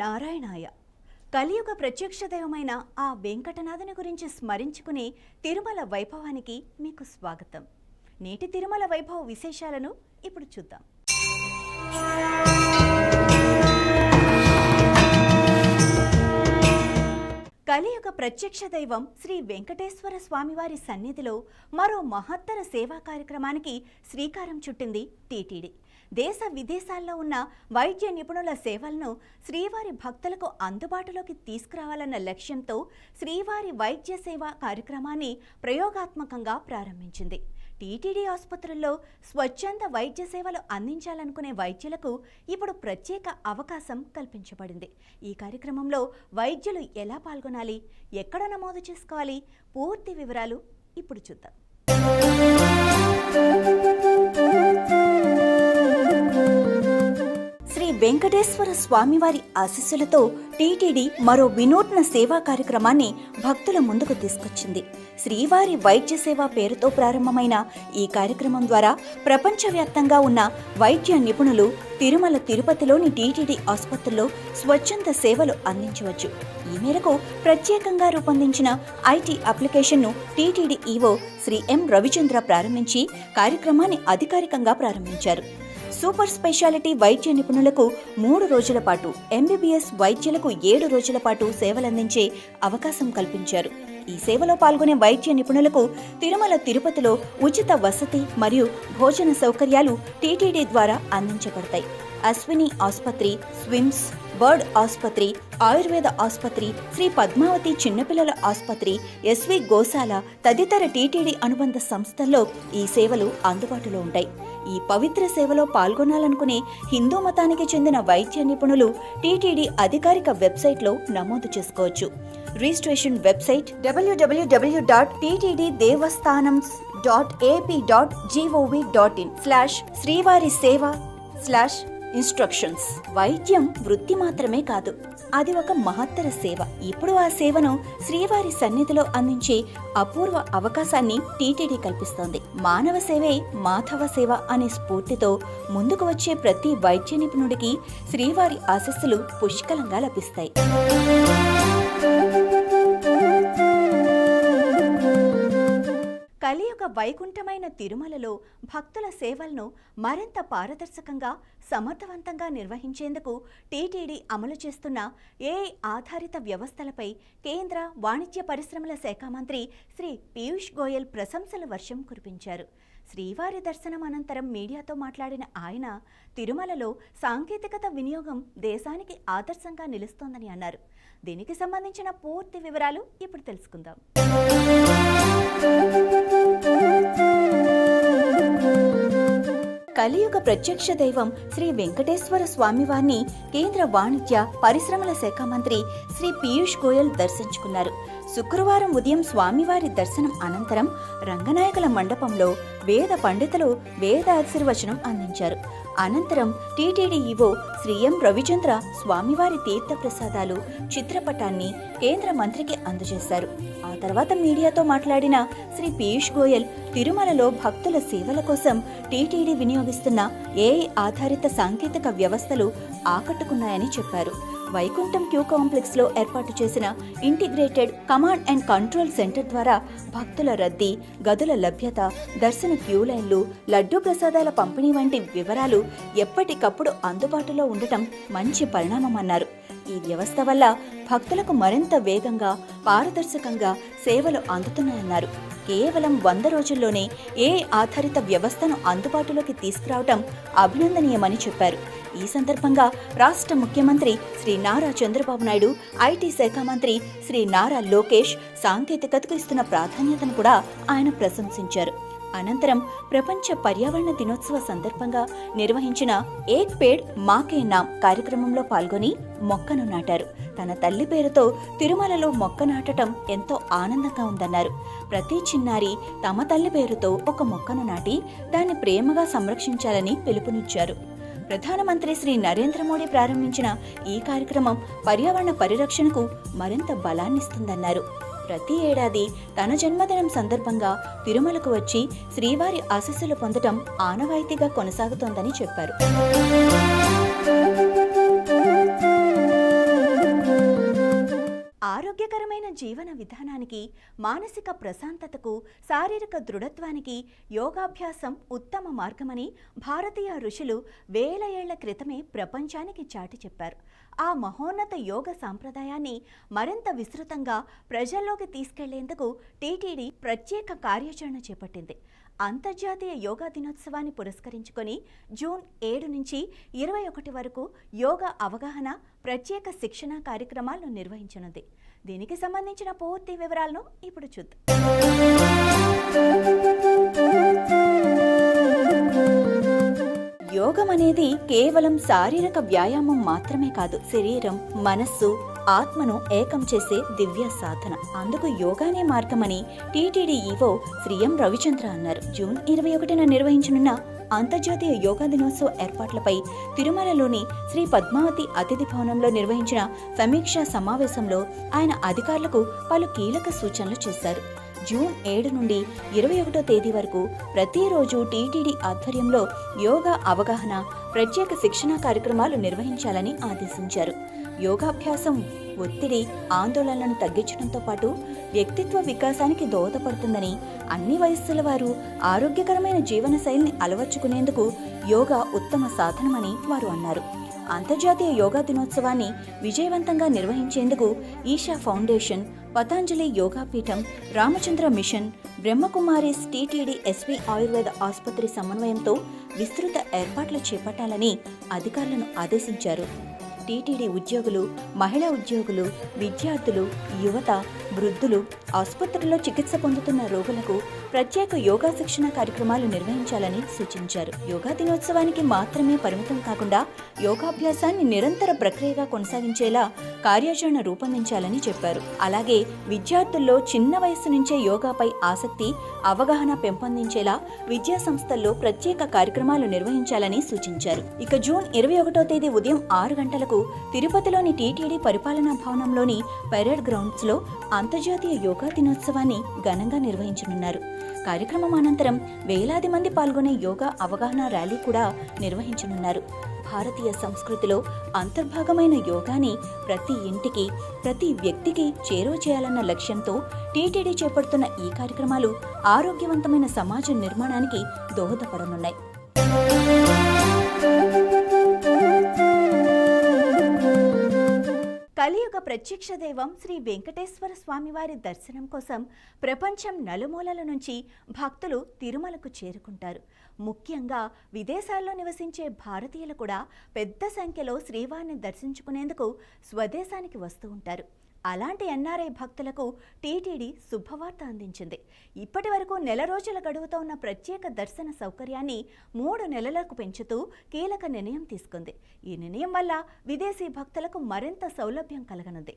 నారాయణాయ. కలియుగ ప్రత్యక్ష దైవమైన ఆ వెంకటనాథుని గురించి స్మరించుకునే తిరుమల వైభవానికి మీకు స్వాగతం. నేటి తిరుమల వైభవ విశేషాలను ఇప్పుడు చూద్దాం. కలియుగ ప్రత్యక్ష దైవం శ్రీ వెంకటేశ్వర స్వామివారి సన్నిధిలో మరో మహత్తర సేవా కార్యక్రమానికి శ్రీకారం చుట్టింది టీటీడీ. దేశ విదేశాల్లో ఉన్న వైద్య నిపుణుల సేవలను శ్రీవారి భక్తులకు అందుబాటులోకి తీసుకురావాలన్న లక్ష్యంతో శ్రీవారి వైద్య సేవా కార్యక్రమాన్ని ప్రయోగాత్మకంగా ప్రారంభించింది. టీటీడీ ఆసుపత్రుల్లో స్వచ్ఛంద వైద్య సేవలు అందించాలనుకునే వైద్యులకు ఇప్పుడు ప్రత్యేక అవకాశం కల్పించబడింది. ఈ కార్యక్రమంలో వైద్యులు ఎలా పాల్గొనాలి, ఎక్కడ నమోదు చేసుకోవాలి, పూర్తి వివరాలు ఇప్పుడు చూద్దాం. శ్రీ వెంకటేశ్వర స్వామివారి ఆశీస్సులతో టీటీడీ మరో వినూత్న సేవా కార్యక్రమాన్ని భక్తుల ముందుకు తీసుకొచ్చింది. శ్రీవారి వైద్య సేవ పేరుతో ప్రారంభమైన ఈ కార్యక్రమం ద్వారా ప్రపంచవ్యాప్తంగా ఉన్న వైద్య నిపుణులు తిరుమల తిరుపతిలోని టీటీడీ ఆసుపత్రుల్లో స్వచ్ఛంద సేవలు అందించవచ్చు. ఈ మేరకు ప్రత్యేకంగా రూపొందించిన ఐటీ అప్లికేషన్ను టీటీడీ ఈవో శ్రీ ఎం రవిచంద్ర ప్రారంభించి కార్యక్రమాన్ని అధికారికంగా ప్రారంభించారు. సూపర్ స్పెషాలిటీ వైద్య నిపుణులకు 3 రోజుల పాటు, ఎంబీబీఎస్ వైద్యులకు 7 రోజుల పాటు సేవలందించే అవకాశం కల్పించారు. ఈ సేవలో పాల్గొనే వైద్య నిపుణులకు తిరుమల తిరుపతిలో ఉచిత వసతి మరియు భోజన సౌకర్యాలు టీటీడీ ద్వారా అందించబడతాయి. అశ్విని ఆసుపత్రి, స్విమ్స్, బర్డ్ ఆసుపత్రి, ఆయుర్వేద ఆసుపత్రి, శ్రీ పద్మావతి చిన్నపిల్లల ఆసుపత్రి, ఎస్వి గోశాల తదితర టీటీడీ అనుబంధ సంస్థల్లో ఈ సేవలు అందుబాటులో ఉంటాయి. ఈ పవిత్ర సేవలో పాల్గొనాలనుకునే హిందూ మతానికి చెందిన వైద్య నిపుణులు టీటీడీ అధికారిక వెబ్సైట్లో నమోదు చేసుకోవచ్చు. రిజిస్ట్రేషన్ వెబ్సైట్ www.ttdevasthanams.ap.gov.in/శ్రీవారి సేవ/ఇన్స్ట్రక్షన్స్. వైద్యం వృత్తి మాత్రమే కాదు, అది ఒక మహత్తర సేవ. ఇప్పుడు ఆ సేవను శ్రీవారి సన్నిధిలో అందించే అపూర్వ అవకాశాన్ని టీటీడీ కల్పిస్తోంది. మానవ సేవే మాధవ సేవ అనే స్ఫూర్తితో ముందుకు వచ్చే ప్రతి వైద్య నిపుణుడికి శ్రీవారి ఆశీస్సులు పుష్కలంగా లభిస్తాయి. కలియుగ వైకుంఠమైన తిరుమలలో భక్తుల సేవలను మరింత పారదర్శకంగా, సమర్థవంతంగా నిర్వహించేందుకు టీటీడీ అమలు చేస్తున్న ఏఐ ఆధారిత వ్యవస్థలపై కేంద్ర వాణిజ్య పరిశ్రమల శాఖ మంత్రి శ్రీ పీయూష్ గోయల్ ప్రశంసల వర్షం కురిపించారు. శ్రీవారి దర్శనం అనంతరం మీడియాతో మాట్లాడిన ఆయన తిరుమలలో సాంకేతికత వినియోగం దేశానికి ఆదర్శంగా నిలుస్తోందని అన్నారు. దీనికి సంబంధించిన పూర్తి వివరాలు ఇప్పుడు తెలుసుకుందాం. కలియుగ ప్రత్యక్ష దైవం శ్రీ వెంకటేశ్వర స్వామివారిని కేంద్ర వాణిజ్య పరిశ్రమల శాఖ మంత్రి శ్రీ పీయూష్ గోయల్ దర్శించుకున్నారు. శుక్రవారం ఉదయం స్వామివారి దర్శనం అనంతరం రంగనాయకుల మండపంలో వేద పండితులు వేద ఆశీర్వచనం అందించారు. అనంతరం టీటీడీ ఈవో శ్రీ ఎం రవిచంద్ర స్వామివారి తీర్థ ప్రసాదాలు చిత్రపటాన్ని కేంద్ర మంత్రికి అందజేశారు. ఆ తర్వాత మీడియాతో మాట్లాడిన శ్రీ పీయూష్ గోయల్ తిరుమలలో భక్తుల సేవల కోసం టీటీడీ వినియోగిస్తున్న ఏఐ ఆధారిత సాంకేతిక వ్యవస్థలు ఆకట్టుకున్నాయని చెప్పారు. వైకుంఠం క్యూ కాంప్లెక్స్ లో ఏర్పాటు చేసిన integrated command and control centre ద్వారా భక్తుల రద్దీ, గదుల లభ్యత, దర్శన క్యూ లైన్లు, లడ్డూ ప్రసాదాల పంపిణీ వంటి వివరాలు ఎప్పటికప్పుడు అందుబాటులో ఉండటం మంచి పరిణామమన్నారు. ఈ వ్యవస్థ వల్ల భక్తులకు మరింత వేగంగా, పారదర్శకంగా సేవలు అందుతున్నాయన్నారు. కేవలం 100 రోజుల్లోనే ఏఐ ఆధారిత వ్యవస్థను అందుబాటులోకి తీసుకురావడం అభినందనీయమని చెప్పారు. ఈ సందర్భంగా రాష్ట్ర ముఖ్యమంత్రి శ్రీ నారా చంద్రబాబు నాయుడు, ఐటీ శాఖ మంత్రి శ్రీ నారా లోకేష్ సాంకేతికతకు ఇస్తున్న ప్రాధాన్యతను కూడా ఆయన ప్రశంసించారు. అనంతరం ప్రపంచ పర్యావరణ దినోత్సవ సందర్భంగా నిర్వహించిన ఏక్ పేడ్ మాకే నామ్ కార్యక్రమంలో పాల్గొని మొక్కను నాటారు. తన తల్లి పేరుతో తిరుమలలో మొక్క నాటడం ఎంతో ఆనందంగా ఉందన్నారు. ప్రతి చిన్నారి తమ తల్లి పేరుతో ఒక మొక్కను నాటి దాన్ని ప్రేమగా సంరక్షించాలని పిలుపునిచ్చారు. ప్రధానమంత్రి శ్రీ నరేంద్ర మోడీ ప్రారంభించిన ఈ కార్యక్రమం పర్యావరణ పరిరక్షణకు మరింత బలాన్నిస్తుందన్నారు. ప్రతి ఏడాది తన జన్మదినం సందర్భంగా తిరుమలకు వచ్చి శ్రీవారి ఆశీస్సులు పొందటం ఆనవాయితీగా కొనసాగుతోందని చెప్పారు. ఆరోగ్యకరమైన జీవన విధానానికి, మానసిక ప్రశాంతతకు, శారీరక దృఢత్వానికి యోగాభ్యాసం ఉత్తమ మార్గమని భారతీయ ఋషులు వేల ఏళ్ల క్రితమే ప్రపంచానికి చాటి చెప్పారు. ఆ మహోన్నత యోగ సాంప్రదాయాన్ని మరింత విస్తృతంగా ప్రజల్లోకి తీసుకెళ్లేందుకు టీటీడీ ప్రత్యేక కార్యాచరణ చేపట్టింది. అంతర్జాతీయ యోగా దినోత్సవాన్ని పురస్కరించుకొని జూన్ 7 నుంచి 21 వరకు యోగా అవగాహన ప్రత్యేక శిక్షణ కార్యక్రమాలను నిర్వహించనుంది. దీనికి సంబంధించిన పూర్తి వివరాలను ఇప్పుడు చూద్దాం. యోగం అనేది కేవలం శారీరక వ్యాయామం మాత్రమే కాదు, శరీరం, మనస్సు, ఆత్మను ఏకం చేసే దివ్య సాధన. అందుకు యోగానే మార్గమని టీటీడీ ఈవో శ్రీ ఎం రవిచంద్ర అన్నారు. జూన్ 21న నిర్వహించనున్న అంతర్జాతీయ యోగా దినోత్సవ ఏర్పాట్లపై తిరుమలలోని శ్రీ పద్మావతి అతిథి భవనంలో నిర్వహించిన సమీక్షా సమావేశంలో ఆయన అధికారులకు పలు కీలక సూచనలు చేశారు. జూన్ 7 నుండి 21వ తేదీ వరకు ప్రతిరోజు టీటీడీ ఆధ్వర్యంలో యోగా అవగాహన ప్రత్యేక శిక్షణా కార్యక్రమాలు నిర్వహించాలని ఆదేశించారు. యోగాభ్యాసం ఒత్తిడి, ఆందోళనలను తగ్గించడంతో పాటు వ్యక్తిత్వ వికాసానికి దోహదపడుతుందని, అన్ని వయస్సుల వారు ఆరోగ్యకరమైన జీవనశైలిని అలవర్చుకునేందుకు యోగా ఉత్తమ సాధనమని వారు అన్నారు. అంతర్జాతీయ యోగా దినోత్సవాన్ని విజయవంతంగా నిర్వహించేందుకు Isha foundation, Patanjali Yogpeeth, Ramachandra mission, Brahmakumaris TTD SV Ayurveda ఆసుపత్రి సమన్వయంతో విస్తృత ఏర్పాట్లు చేపట్టాలని అధికారులను ఆదేశించారు. టీటీడీ ఉద్యోగులు, మహిళా ఉద్యోగులు, విద్యార్థులు, యువత, వృద్ధులు, ఆసుపత్రుల్లో చికిత్స పొందుతున్న రోగులకు ప్రత్యేక యోగా శిక్షణ కార్యక్రమాలు నిర్వహించాలని సూచించారు. యోగా దినోత్సవానికి మాత్రమే పరిమితం కాకుండా యోగాభ్యాసాన్ని నిరంతర ప్రక్రియగా కొనసాగించేలా కార్యాచరణ రూపొందించాలని చెప్పారు. అలాగే విద్యార్థుల్లో చిన్న వయస్సు నుంచే యోగాపై ఆసక్తి, అవగాహన పెంపొందించేలా విద్యా సంస్థల్లో ప్రత్యేక కార్యక్రమాలు నిర్వహించాలని సూచించారు. ఇక జూన్ 21వ తేదీ ఉదయం 6 గంటలకు తిరుపతిలోని టీటీడీ పరిపాలనా భవనంలోని పెరేడ్ గ్రౌండ్స్ లో అంతర్జాతీయ యోగా దినోత్సవాన్ని ఘనంగా నిర్వహించనున్నారు. కార్యక్రమం అనంతరం వేలాది మంది పాల్గొనే యోగా అవగాహన ర్యాలీ కూడా నిర్వహించనున్నారు. భారతీయ సంస్కృతిలో అంతర్భాగమైన యోగాని ప్రతి ఇంటికి, ప్రతి వ్యక్తికి చేరువ చేయాలన్న లక్ష్యంతో టీటీడీ చేపడుతున్న ఈ కార్యక్రమాలు ఆరోగ్యవంతమైన సమాజ నిర్మాణానికి దోహదపడనున్నాయి. కలియుగ ప్రత్యక్ష దైవం శ్రీ వెంకటేశ్వర స్వామివారి దర్శనం కోసం ప్రపంచం నలుమూలల నుంచి భక్తులు తిరుమలకు చేరుకుంటారు. ముఖ్యంగా విదేశాల్లో నివసించే భారతీయులు కూడా పెద్ద సంఖ్యలో శ్రీవారిని దర్శించుకునేందుకు స్వదేశానికి వస్తూ ఉంటారు. అలాంటి ఎన్ఆర్ఐ భక్తులకు టీటీడీ శుభవార్త అందించింది. ఇప్పటి వరకు నెల రోజుల గడువుతో ఉన్న ప్రత్యేక దర్శన సౌకర్యాన్ని 3 నెలలకు పెంచుతూ కీలక నిర్ణయం తీసుకుంది. ఈ నిర్ణయం వల్ల విదేశీ భక్తులకు మరింత సౌలభ్యం కలగనుంది.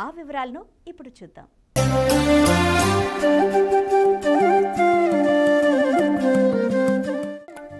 ఆ వివరాలను ఇప్పుడు చూద్దాం.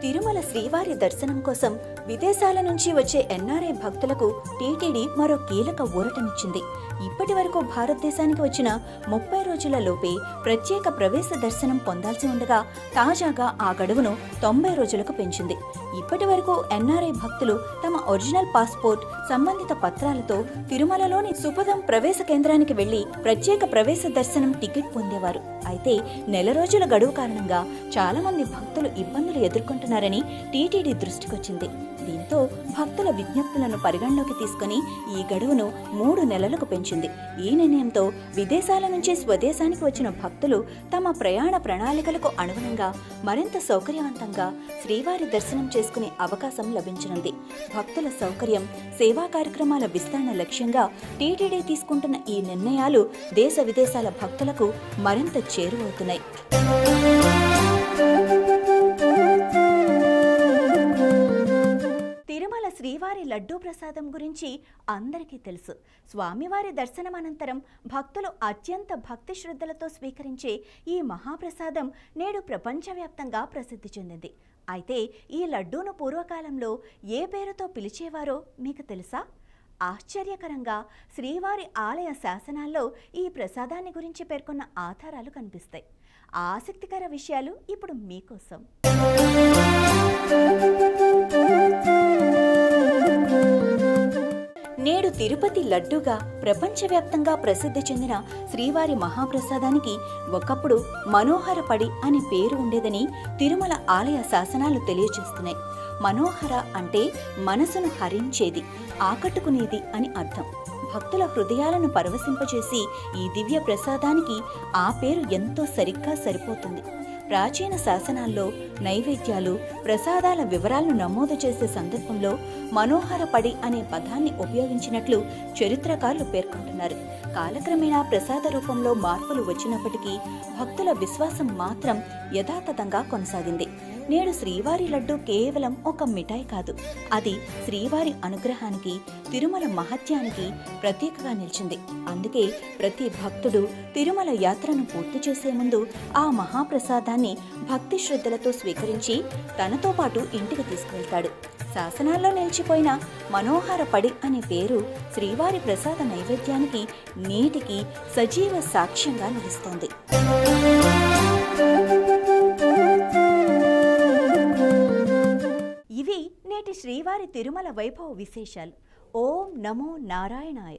తిరుమల శ్రీవారి దర్శనం కోసం విదేశాల నుంచి వచ్చే ఎన్ఆర్ఐ భక్తులకు టీటీడీ మరో కీలక ఊరటనిచ్చింది. ఇప్పటి వరకు భారతదేశానికి వచ్చిన 30 రోజుల లోపే ప్రత్యేక ప్రవేశ దర్శనం పొందాల్సి ఉండగా తాజాగా ఆ గడువును 90 రోజులకు పెంచింది. ఇప్పటి వరకు ఎన్ఆర్ఐ భక్తులు తమ ఒరిజినల్ పాస్పోర్ట్, సంబంధిత పత్రాలతో తిరుమలలోని సుపదం ప్రవేశ కేంద్రానికి వెళ్లి ప్రత్యేక ప్రవేశ దర్శనం టికెట్ పొందేవారు. అయితే నెల రోజుల గడువు కారణంగా చాలా మంది భక్తులు ఇబ్బందులు ఎదుర్కొంటున్నారని టీటీడీ దృష్టికొచ్చింది. దీంతో భక్తుల విజ్ఞప్తులను పరిగణలోకి తీసుకుని ఈ గడువును 3 నెలలకు పెంచింది. ఈ నిర్ణయంతో విదేశాల నుంచి స్వదేశానికి వచ్చిన భక్తులు తమ ప్రయాణ ప్రణాళికలకు అనుగుణంగా మరింత సౌకర్యవంతంగా శ్రీవారి దర్శనం చేసుకునే అవకాశం లభించనుంది. భక్తుల సౌకర్యం, సేవా కార్యక్రమాల విస్తరణ లక్ష్యంగా టీటీడీ తీసుకుంటున్న ఈ నిర్ణయాలు దేశ విదేశాల భక్తులకు మరింత చేరువవుతున్నాయి. తిరుమల శ్రీవారి లడ్డూ ప్రసాదం గురించి అందరికీ తెలుసు. స్వామివారి దర్శనం అనంతరం భక్తులు అత్యంత భక్తి శ్రద్ధలతో స్వీకరించే ఈ మహాప్రసాదం నేడు ప్రపంచవ్యాప్తంగా ప్రసిద్ధి చెందింది. అయితే ఈ లడ్డూను పూర్వకాలంలో ఏ పేరుతో పిలిచేవారో మీకు తెలుసా? ఆశ్చర్యకరంగా శ్రీవారి ఆలయ శాసనాల్లో ఈ ప్రసాదాన్ని గురించి పేర్కొన్న ఆధారాలు కనిపిస్తాయి. ఆసక్తికర విషయాలు ఇప్పుడు మీకోసం. నేడు తిరుపతి లడ్డూగా ప్రపంచవ్యాప్తంగా ప్రసిద్ధి చెందిన శ్రీవారి మహాప్రసాదానికి ఒకప్పుడు మనోహర పడి అనే పేరు ఉండేదని తిరుమల ఆలయ శాసనాలు తెలియజేస్తున్నాయి. మనోహర అంటే మనసును హరించేది, ఆకట్టుకునేది అని అర్థం. భక్తుల హృదయాలను పరవశింపచేసి ఈ దివ్య ప్రసాదానికి ఆ పేరు ఎంతో సరిగ్గా సరిపోతుంది. ప్రాచీన శాసనాల్లో నైవేద్యాలు, ప్రసాదాల వివరాలను నమోదు చేసే సందర్భంలో మనోహర పడి అనే పదాన్ని ఉపయోగించినట్లు చరిత్రకారులు పేర్కొంటున్నారు. కాలక్రమేణా ప్రసాద రూపంలో మార్పులు వచ్చినప్పటికీ భక్తుల విశ్వాసం మాత్రం యథాతథంగా కొనసాగింది. నేడు శ్రీవారి లడ్డు కేవలం ఒక మిఠాయి కాదు, అది శ్రీవారి అనుగ్రహానికి, తిరుమల మహత్యానికి ప్రతీకగా నిలిచింది. అందుకే ప్రతి భక్తుడు తిరుమల యాత్రను పూర్తి చేసే ముందు ఆ మహాప్రసాదాన్ని భక్తి శ్రద్ధలతో స్వీకరించి తనతో పాటు ఇంటికి తీసుకువెళ్తాడు. శాసనాల్లో నిలిచిపోయిన మనోహర పడి అనే పేరు శ్రీవారి ప్రసాద నైవేద్యానికి నేటికి సజీవ సాక్ష్యంగా నిలుస్తోంది. ఇవి నేటి శ్రీవారి తిరుమల వైభవ విశేషాలు. ఓం నమో నారాయణాయ.